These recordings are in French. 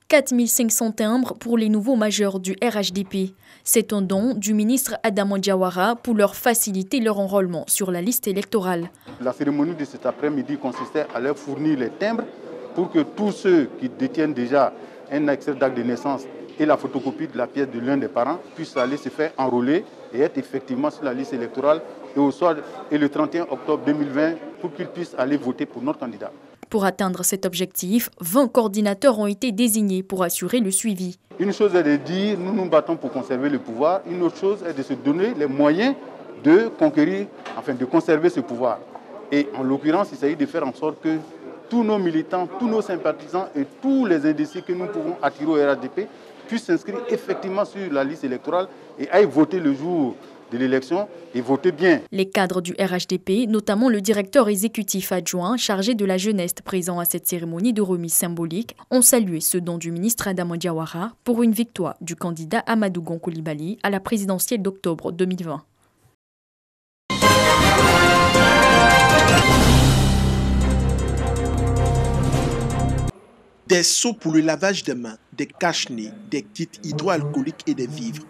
4500 timbres pour les nouveaux majeurs du RHDP. C'est un don du ministre Adama Diawara pour leur faciliter leur enrôlement sur la liste électorale. La cérémonie de cet après-midi consistait à leur fournir les timbres pour que tous ceux qui détiennent déjà un extrait d'acte de naissance et la photocopie de la pièce de l'un des parents puissent aller se faire enrôler et être effectivement sur la liste électorale et le 31 octobre 2020 pour qu'ils puissent aller voter pour notre candidat. Pour atteindre cet objectif, 20 coordinateurs ont été désignés pour assurer le suivi. Une chose est de dire nous nous battons pour conserver le pouvoir, une autre chose est de se donner les moyens de conquérir, enfin de conserver ce pouvoir. Et en l'occurrence, il s'agit de faire en sorte que tous nos militants, tous nos sympathisants et tous les indécis que nous pouvons attirer au RHDP puissent s'inscrire effectivement sur la liste électorale et aillent voter le jour de l'élection et voter bien. Les cadres du RHDP, notamment le directeur exécutif adjoint chargé de la jeunesse présent à cette cérémonie de remise symbolique, ont salué ce don du ministre Adama Diawara pour une victoire du candidat Amadou Gon Coulibaly à la présidentielle d'octobre 2020. Des seaux pour le lavage des mains, des cache-nez, des kits hydroalcooliques et des vivres.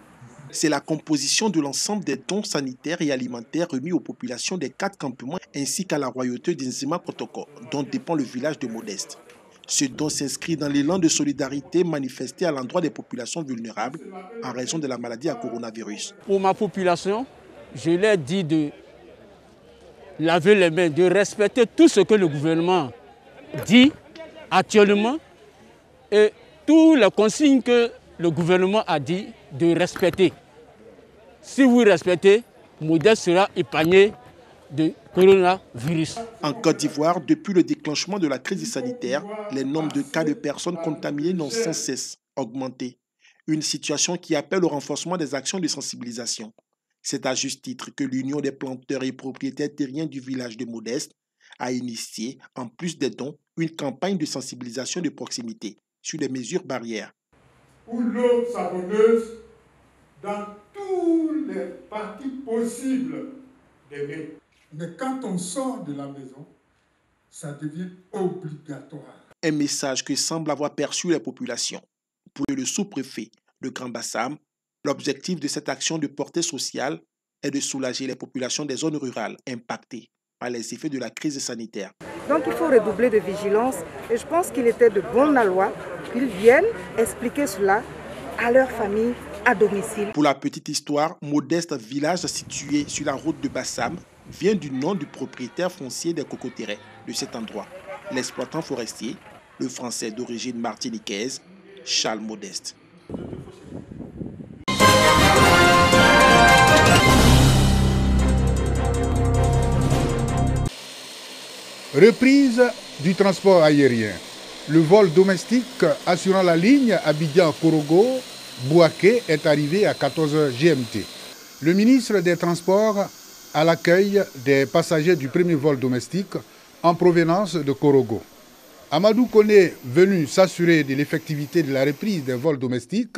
C'est la composition de l'ensemble des dons sanitaires et alimentaires remis aux populations des 4 campements ainsi qu'à la royauté d'Inzima Kotoko, dont dépend le village de Modeste. Ce don s'inscrit dans l'élan de solidarité manifesté à l'endroit des populations vulnérables en raison de la maladie à coronavirus. Pour ma population, je leur dis de laver les mains, de respecter tout ce que le gouvernement dit actuellement et toutes les consignes que le gouvernement a dit de respecter. Si vous respectez, Modeste sera épargné de coronavirus. En Côte d'Ivoire, depuis le déclenchement de la crise sanitaire, les nombres de cas de personnes contaminées n'ont sans cesse augmenté. Une situation qui appelle au renforcement des actions de sensibilisation. C'est à juste titre que l'Union des planteurs et propriétaires terriens du village de Modeste a initié, en plus des dons, une campagne de sensibilisation de proximité sur les mesures barrières. Pour l'eau savonneuse dans tous les parties possibles des mains. Mais quand on sort de la maison, ça devient obligatoire. Un message que semble avoir perçu les populations. Pour le sous-préfet de Grand Bassam, l'objectif de cette action de portée sociale est de soulager les populations des zones rurales impactées par les effets de la crise sanitaire. Donc il faut redoubler de vigilance et je pense qu'il était de bon aloi qu'ils viennent expliquer cela à leur famille, à domicile. Pour la petite histoire, Modeste, village situé sur la route de Bassam, vient du nom du propriétaire foncier des cocoteraies de cet endroit, l'exploitant forestier, le français d'origine martiniquaise, Charles Modeste. Reprise du transport aérien. Le vol domestique assurant la ligne Abidjan-Korogo-Bouaké est arrivé à 14h GMT. Le ministre des Transports à l'accueil des passagers du premier vol domestique en provenance de Korogo. Amadou Koné, venu s'assurer de l'effectivité de la reprise des vols domestiques,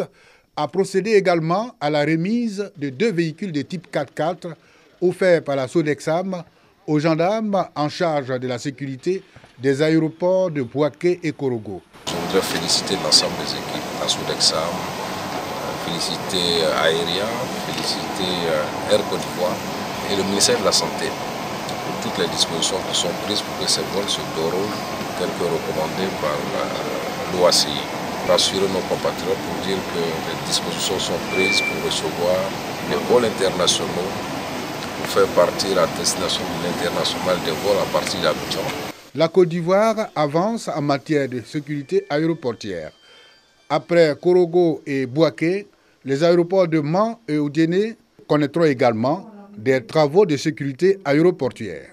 a procédé également à la remise de 2 véhicules de type 4x4 offerts par la Sodexam aux gendarmes en charge de la sécurité des aéroports de Bouaké et Korogo. Je voudrais féliciter l'ensemble des équipes, la Sodexam, féliciter Aéria, féliciter Air Côte d'Ivoire et le ministère de la Santé pour toutes les dispositions qui sont prises pour que ces vols se déroulent tels que recommandés par l'OACI. Rassurer nos compatriotes pour dire que les dispositions sont prises pour recevoir les vols internationaux pour faire partir à destination de l'international des vols à partir d'Abidjan. La Côte d'Ivoire avance en matière de sécurité aéroportière. Après Korogo et Bouaké, les aéroports de Mans et Oudéné connaîtront également des travaux de sécurité aéroportière.